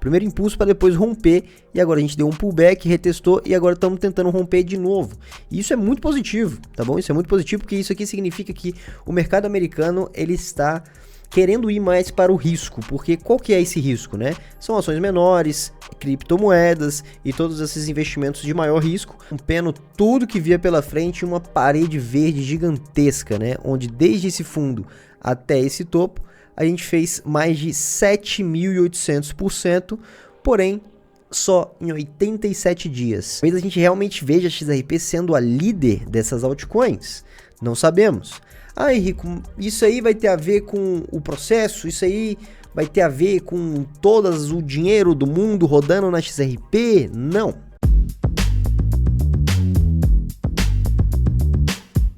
Primeiro impulso para depois romper, e agora a gente deu um pullback, retestou e agora estamos tentando romper de novo. E isso é muito positivo, tá bom? Isso é muito positivo porque isso aqui significa que o mercado americano ele está querendo ir mais para o risco, porque qual que é esse risco, né? São ações menores, criptomoedas e todos esses investimentos de maior risco, rompendo tudo que via pela frente, uma parede verde gigantesca, né? Onde desde esse fundo até esse topo, a gente fez mais de 7.800%, porém só em 87 dias. Talvez a gente realmente veja a XRP sendo a líder dessas altcoins, não sabemos. Ah, Henrico, isso aí vai ter a ver com o processo? Isso aí vai ter a ver com todo o dinheiro do mundo rodando na XRP? Não.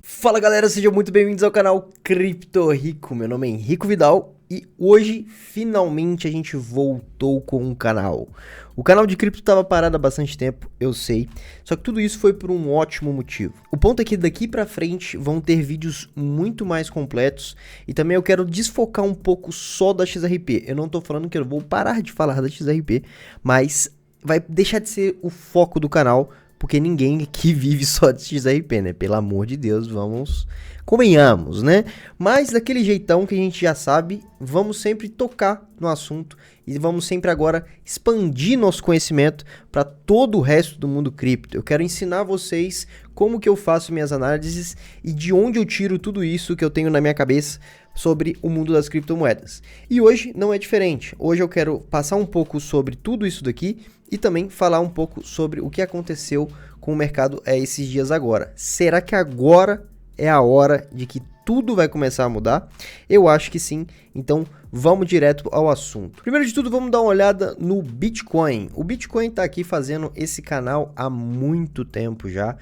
Fala galera, sejam muito bem-vindos ao canal Cripto Rico. Meu nome é Henrico Vidal e hoje finalmente a gente voltou com o canal. O canal de cripto estava parado há bastante tempo, eu sei, só que tudo isso foi por um ótimo motivo. O ponto é que daqui pra frente vão ter vídeos muito mais completos e também eu quero desfocar um pouco só da XRP. Eu não tô falando que eu vou parar de falar da XRP, mas vai deixar de ser o foco do canal, porque ninguém aqui vive só de XRP, né? Pelo amor de Deus, convenhamos, né? Mas daquele jeitão que a gente já sabe, vamos sempre tocar no assunto e vamos sempre agora expandir nosso conhecimento para todo o resto do mundo cripto. Eu quero ensinar vocês como que eu faço minhas análises e de onde eu tiro tudo isso que eu tenho na minha cabeça sobre o mundo das criptomoedas. E hoje não é diferente. Hoje eu quero passar um pouco sobre tudo isso daqui e também falar um pouco sobre o que aconteceu com o mercado esses dias agora. Será que agora é a hora de que tudo vai começar a mudar? Eu acho que sim, então vamos direto ao assunto. Primeiro de tudo, vamos dar uma olhada no Bitcoin. O Bitcoin está aqui fazendo esse canal há muito tempo já,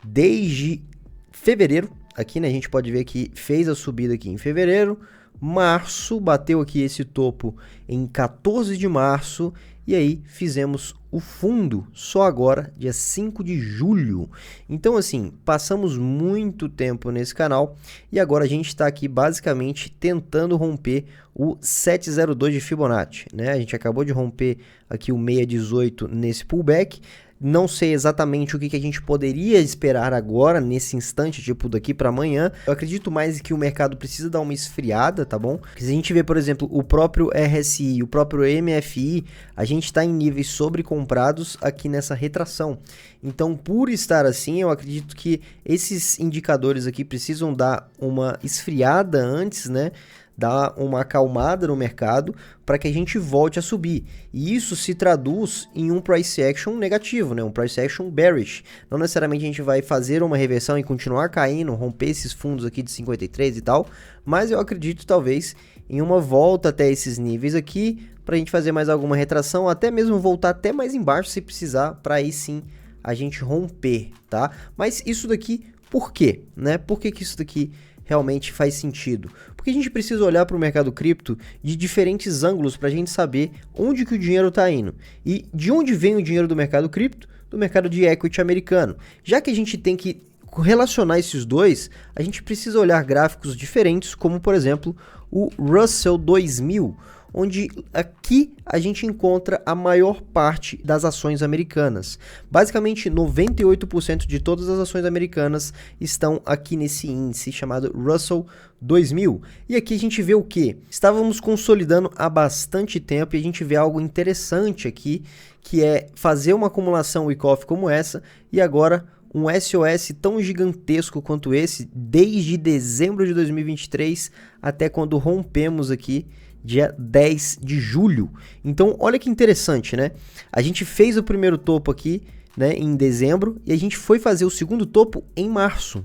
desde fevereiro. Aqui, né, a gente pode ver que fez a subida aqui em fevereiro, março, bateu aqui esse topo em 14 de março, e aí fizemos o fundo só agora, dia 5 de julho. Então assim, passamos muito tempo nesse canal e agora a gente está aqui basicamente tentando romper o 702 de Fibonacci, né? A gente acabou de romper aqui o 618 nesse pullback. Não sei exatamente o que a gente poderia esperar agora, nesse instante, tipo daqui para amanhã. Eu acredito mais que o mercado precisa dar uma esfriada, tá bom? Se a gente vê, por exemplo, o próprio RSI, o próprio MFI, a gente está em níveis sobrecomprados aqui nessa retração. Então, por estar assim, eu acredito que esses indicadores aqui precisam dar uma esfriada antes, né? Dar uma acalmada no mercado para que a gente volte a subir. E isso se traduz em um price action negativo, né? Um price action bearish. Não necessariamente a gente vai fazer uma reversão e continuar caindo, romper esses fundos aqui de 53 e tal, mas eu acredito talvez em uma volta até esses níveis aqui, para a gente fazer mais alguma retração, até mesmo voltar até mais embaixo se precisar, para aí sim a gente romper, tá? Mas isso daqui, por quê? Né? Por que isso daqui realmente faz sentido? Porque a gente precisa olhar para o mercado cripto de diferentes ângulos para a gente saber onde que o dinheiro está indo. E de onde vem o dinheiro do mercado cripto? Do mercado de equity americano. Já que a gente tem que relacionar esses dois, a gente precisa olhar gráficos diferentes, como por exemplo o Russell 2000, onde aqui a gente encontra a maior parte das ações americanas. Basicamente, 98% de todas as ações americanas estão aqui nesse índice chamado Russell 2000. E aqui a gente vê o que? Estávamos consolidando há bastante tempo e a gente vê algo interessante aqui, que é fazer uma acumulação week-off como essa e agora um SOS tão gigantesco quanto esse, desde dezembro de 2023 até quando rompemos aqui dia 10 de julho. Então, olha que interessante, né? A gente fez o primeiro topo aqui, né, em dezembro, e a gente foi fazer o segundo topo em março.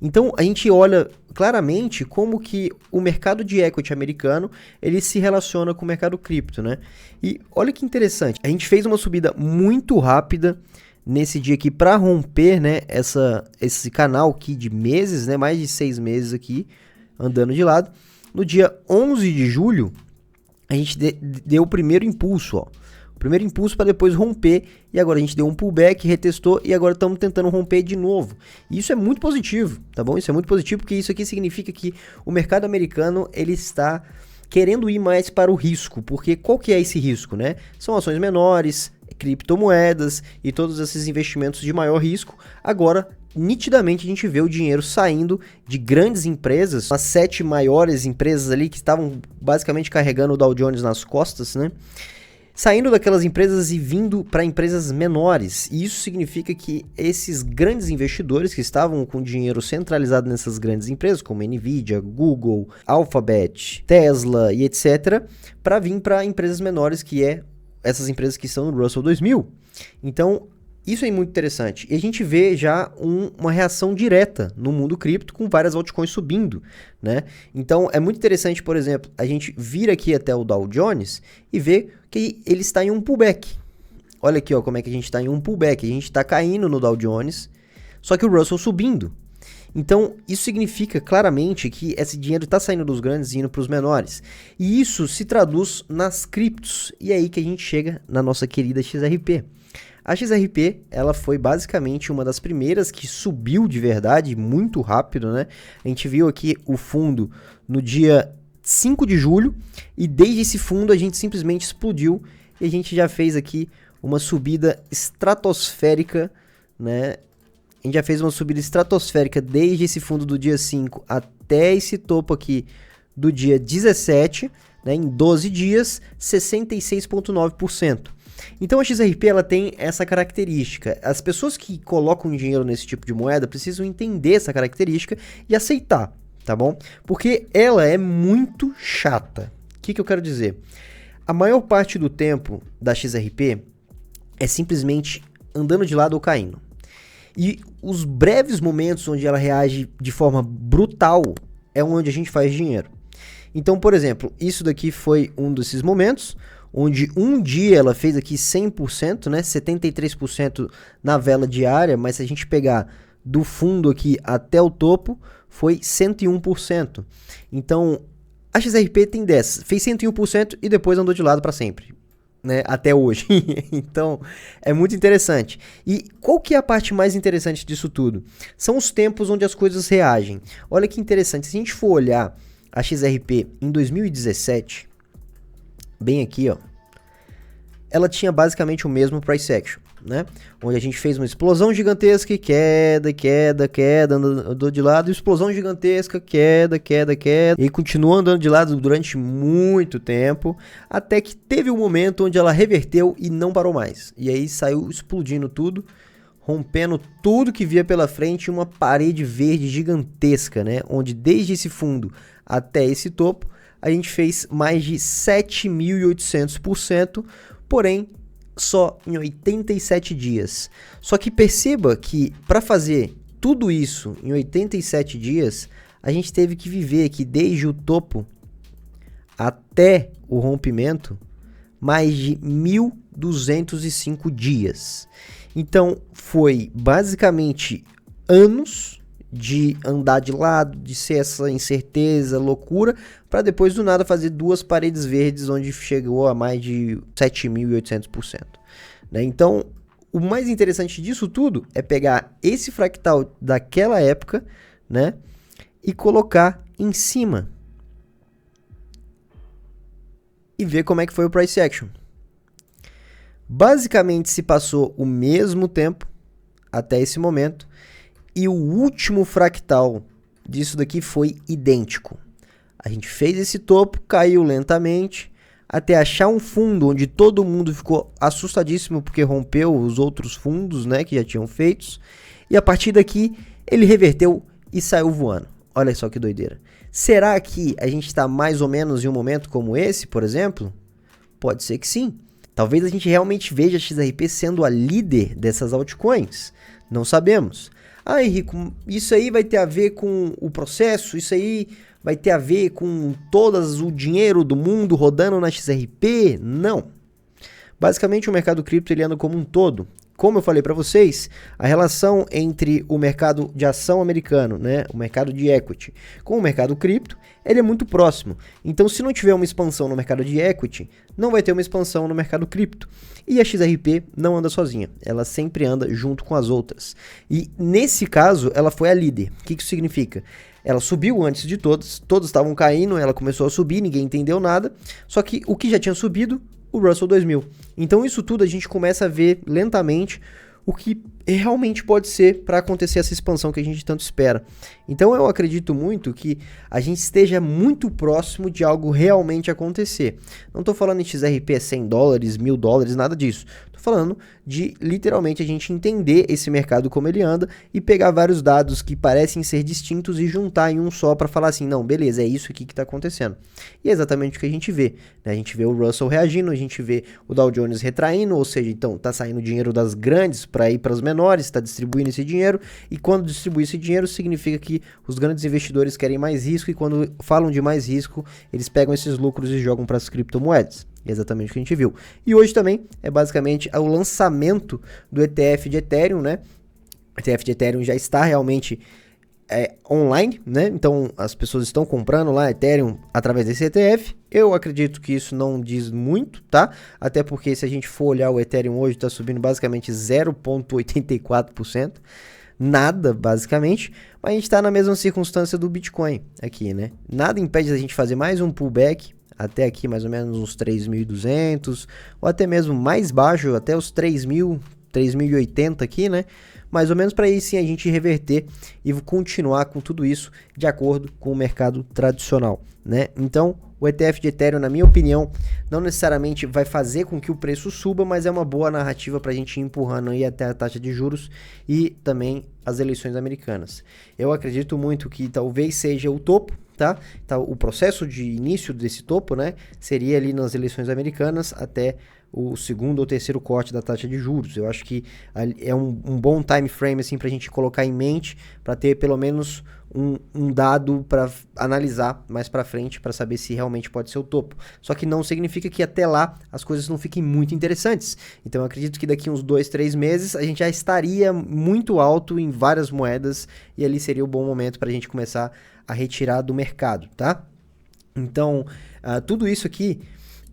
Então, a gente olha claramente como que o mercado de equity americano, ele se relaciona com o mercado cripto, né? E olha que interessante, a gente fez uma subida muito rápida nesse dia aqui para romper, né, esse canal aqui de meses, né, mais de 6 meses aqui, andando de lado. No dia 11 de julho, a gente deu o primeiro impulso, ó. O primeiro impulso para depois romper, e agora a gente deu um pullback, retestou, e agora estamos tentando romper de novo. E isso é muito positivo, tá bom? Isso é muito positivo, porque isso aqui significa que o mercado americano, ele está querendo ir mais para o risco, porque qual que é esse risco, né? São ações menores, criptomoedas e todos esses investimentos de maior risco. Agora, nitidamente a gente vê o dinheiro saindo de grandes empresas, as 7 maiores empresas ali que estavam basicamente carregando o Dow Jones nas costas, né? Saindo daquelas empresas e vindo para empresas menores. E isso significa que esses grandes investidores que estavam com dinheiro centralizado nessas grandes empresas, como Nvidia, Google, Alphabet, Tesla e etc., para vir para empresas menores, que é essas empresas que estão no Russell 2000. Então, isso é muito interessante. E a gente vê já uma reação direta no mundo cripto com várias altcoins subindo, né? Então, é muito interessante, por exemplo, a gente vir aqui até o Dow Jones e ver que ele está em um pullback. Olha aqui, ó, como é que a gente está em um pullback. A gente está caindo no Dow Jones, só que o Russell subindo. Então, isso significa claramente que esse dinheiro está saindo dos grandes e indo para os menores. E isso se traduz nas criptos. E é aí que a gente chega na nossa querida XRP. A XRP, ela foi basicamente uma das primeiras que subiu de verdade, muito rápido, né? A gente viu aqui o fundo no dia 5 de julho e desde esse fundo a gente simplesmente explodiu e a gente já fez aqui uma subida estratosférica, né? A gente já fez uma subida estratosférica desde esse fundo do dia 5 até esse topo aqui do dia 17, né? Em 12 dias, 66,9%. Então a XRP ela tem essa característica. As pessoas que colocam dinheiro nesse tipo de moeda precisam entender essa característica e aceitar, tá bom? Porque ela é muito chata. O que eu quero dizer? A maior parte do tempo da XRP é simplesmente andando de lado ou caindo. E os breves momentos onde ela reage de forma brutal é onde a gente faz dinheiro. Então, por exemplo, isso daqui foi um desses momentos onde um dia ela fez aqui 100%, né, 73% na vela diária, mas se a gente pegar do fundo aqui até o topo, foi 101%. Então, a XRP tem dessas, fez 101% e depois andou de lado para sempre, né, até hoje. Então, é muito interessante. E qual que é a parte mais interessante disso tudo? São os tempos onde as coisas reagem. Olha que interessante, se a gente for olhar a XRP em 2017, bem aqui, ó, ela tinha basicamente o mesmo price action, né? Onde a gente fez uma explosão gigantesca e queda, andou de lado, explosão gigantesca, queda, e continuou andando de lado durante muito tempo, até que teve um momento onde ela reverteu e não parou mais. E aí saiu explodindo tudo, rompendo tudo que via pela frente, uma parede verde gigantesca, né? Onde desde esse fundo até esse topo, a gente fez mais de 7.800%, porém, só em 87 dias. Só que perceba que para fazer tudo isso em 87 dias, a gente teve que viver aqui desde o topo até o rompimento, mais de 1.205 dias. Então, foi basicamente anos de andar de lado, de ser essa incerteza, loucura, para depois do nada fazer 2 paredes verdes, onde chegou a mais de 7.800%. Né? Então, o mais interessante disso tudo é pegar esse fractal daquela época, né, e colocar em cima e ver como é que foi o price action. Basicamente se passou o mesmo tempo até esse momento, e o último fractal disso daqui foi idêntico. A gente fez esse topo, caiu lentamente, até achar um fundo onde todo mundo ficou assustadíssimo porque rompeu os outros fundos, né, que já tinham feitos. E a partir daqui, ele reverteu e saiu voando. Olha só que doideira. Será que a gente está mais ou menos em um momento como esse, por exemplo? Pode ser que sim. Talvez a gente realmente veja a XRP sendo a líder dessas altcoins. Não sabemos. Ah, Henrico, isso aí vai ter a ver com o processo? Isso aí vai ter a ver com todo o dinheiro do mundo rodando na XRP? Não. Basicamente, o mercado cripto ele anda como um todo, como eu falei para vocês, a relação entre o mercado de ação americano, né, o mercado de equity, com o mercado cripto, ele é muito próximo. Então, se não tiver uma expansão no mercado de equity, não vai ter uma expansão no mercado cripto. E a XRP não anda sozinha, ela sempre anda junto com as outras. E nesse caso, ela foi a líder. O que isso significa? Ela subiu antes de todos estavam caindo, ela começou a subir, ninguém entendeu nada. Só que o que já tinha subido, o Russell 2000. Então isso tudo a gente começa a ver lentamente o que realmente pode ser para acontecer essa expansão que a gente tanto espera. Então eu acredito muito que a gente esteja muito próximo de algo realmente acontecer. Não estou falando em XRP $100, $1.000, nada disso. Estou falando de literalmente a gente entender esse mercado como ele anda e pegar vários dados que parecem ser distintos e juntar em um só para falar assim, não, beleza, é isso aqui que está acontecendo. E é exatamente o que a gente vê, né? A gente vê o Russell reagindo, a gente vê o Dow Jones retraindo, ou seja, então está saindo dinheiro das grandes para ir para as menores, está distribuindo esse dinheiro, e quando distribui esse dinheiro significa que os grandes investidores querem mais risco, e quando falam de mais risco, eles pegam esses lucros e jogam para as criptomoedas. É exatamente o que a gente viu. E hoje também é basicamente o lançamento do ETF de Ethereum, né? O ETF de Ethereum já está realmente online, né? Então as pessoas estão comprando lá Ethereum através desse ETF. Eu acredito que isso não diz muito, tá? Até porque se a gente for olhar o Ethereum hoje, está subindo basicamente 0,84%. Nada, basicamente, mas a gente está na mesma circunstância do Bitcoin aqui, né? Nada impede a gente fazer mais um pullback, até aqui mais ou menos uns 3.200, ou até mesmo mais baixo, até os 3.000, 3.080 aqui, né? Mais ou menos para aí sim a gente reverter e continuar com tudo isso de acordo com o mercado tradicional, né? Então, o ETF de Ethereum, na minha opinião, não necessariamente vai fazer com que o preço suba, mas é uma boa narrativa para a gente ir empurrando aí até a taxa de juros e também as eleições americanas. Eu acredito muito que talvez seja o topo, tá? Então, o processo de início desse topo, né, seria ali nas eleições americanas até o segundo ou terceiro corte da taxa de juros. Eu acho que é um bom time frame assim, para a gente colocar em mente, para ter pelo menos um dado para analisar mais para frente, para saber se realmente pode ser o topo. Só que não significa que até lá as coisas não fiquem muito interessantes. Então eu acredito que daqui uns 2, 3 meses a gente já estaria muito alto em várias moedas e ali seria o bom momento para a gente começar a retirar do mercado, tá? Então, tudo isso aqui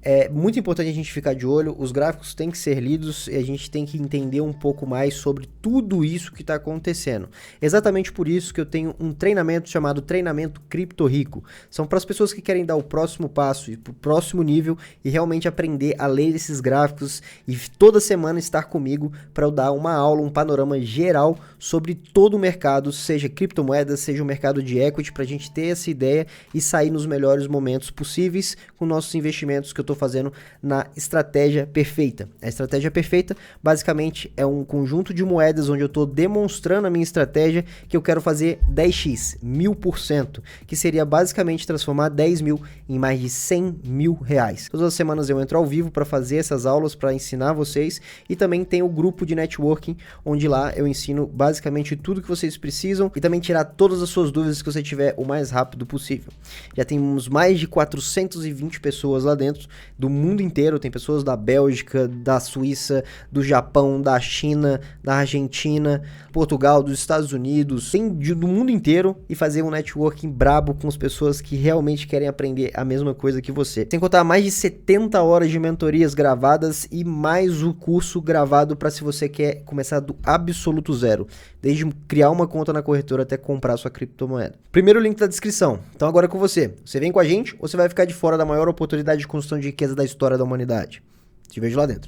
é muito importante a gente ficar de olho, os gráficos têm que ser lidos e a gente tem que entender um pouco mais sobre tudo isso que está acontecendo. Exatamente por isso que eu tenho um treinamento chamado Treinamento Cripto Rico. São para as pessoas que querem dar o próximo passo e para o próximo nível e realmente aprender a ler esses gráficos e toda semana estar comigo para eu dar uma aula, um panorama geral sobre todo o mercado, seja criptomoedas, seja o mercado de equity, para a gente ter essa ideia e sair nos melhores momentos possíveis com nossos investimentos que eu estou fazendo na estratégia perfeita. A estratégia perfeita basicamente é um conjunto de moedas onde eu estou demonstrando a minha estratégia que eu quero fazer 10x, 1000%, que seria basicamente transformar 10 mil em mais de 100 mil reais. Todas as semanas eu entro ao vivo para fazer essas aulas, para ensinar vocês, e também tem o grupo de networking, onde lá eu ensino basicamente tudo que vocês precisam e também tirar todas as suas dúvidas que você tiver o mais rápido possível. Já temos mais de 420 pessoas lá dentro, do mundo inteiro, tem pessoas da Bélgica, da Suíça, do Japão, da China, da Argentina, Portugal, dos Estados Unidos, tem do mundo inteiro, e fazer um networking brabo com as pessoas que realmente querem aprender a mesma coisa que você. Sem contar mais de 70 horas de mentorias gravadas e mais o curso gravado para se você quer começar do absoluto zero, desde criar uma conta na corretora até comprar sua criptomoeda. Primeiro link da descrição. Então agora é com você. Você vem com a gente ou você vai ficar de fora da maior oportunidade de construção de riqueza da história da humanidade? Te vejo lá dentro.